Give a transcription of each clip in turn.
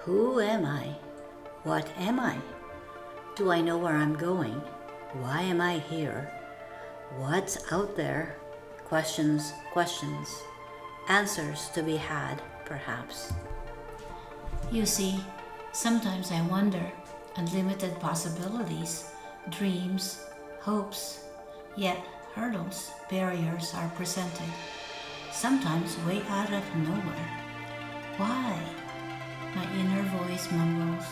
Who am I? What am I? Do I know where I'm going? Why am I here? What's out there? Questions, questions. Answers to be had, perhaps. You see, sometimes I wonder, unlimited possibilities, dreams, hopes, yet hurdles, barriers are presented, sometimes way out of nowhere. Why? My inner voice mumbles.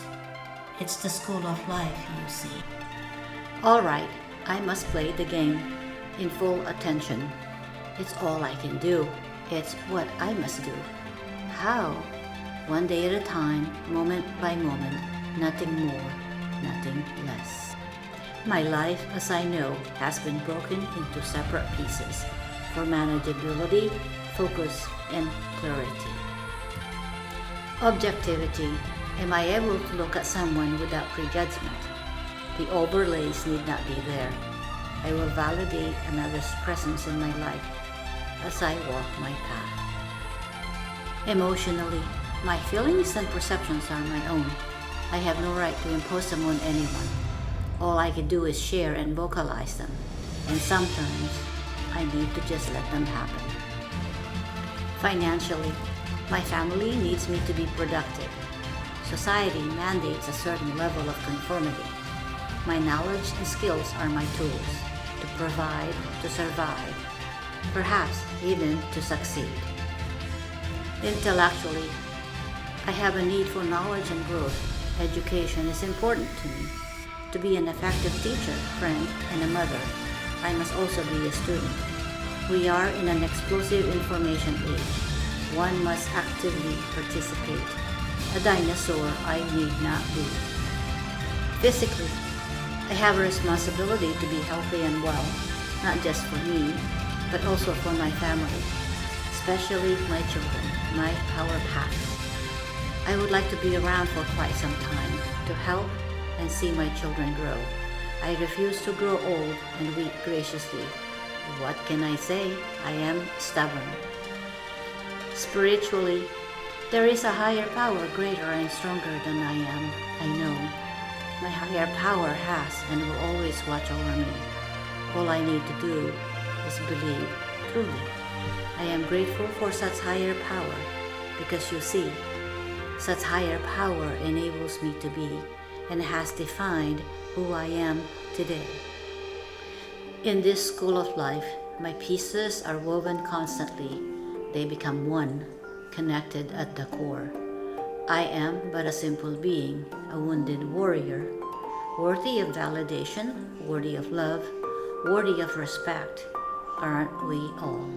It's the school of life, you see. All right, I must play the game in full attention. It's all I can do. It's what I must do. How? One day at a time, moment by moment, nothing more, nothing less. My life, as I know, has been broken into separate pieces for manageability, focus, and clarity. Objectivity. Am I able to look at someone without prejudgment? The overlays need not be there. I will validate another's presence in my life as I walk my path. Emotionally, my feelings and perceptions are my own. I have no right to impose them on anyone. All I can do is share and vocalize them, and sometimes I need to just let them happen. Financially, my family needs me to be productive. Society mandates a certain level of conformity. My knowledge and skills are my tools to provide, to survive, perhaps even to succeed. Intellectually, I have a need for knowledge and growth. Education is important to me. To be an effective teacher, friend, and a mother, I must also be a student. We are in an explosive information age. One must actively participate. A dinosaur I need not be. Physically, I have a responsibility to be healthy and well, not just for me, but also for my family, especially my children, my power pack. I would like to be around for quite some time to help and see my children grow. I refuse to grow old and weep graciously. What can I say? I am stubborn. Spiritually, there is a higher power greater and stronger than I am. I know. My higher power has and will always watch over me. All I need to do is believe truly. I am grateful for such higher power because you see, such higher power enables me to be and has defined who I am today. In this school of life, my pieces are woven constantly. They become one, connected at the core. I am but a simple being, a wounded warrior, worthy of validation, worthy of love, worthy of respect. Aren't we all?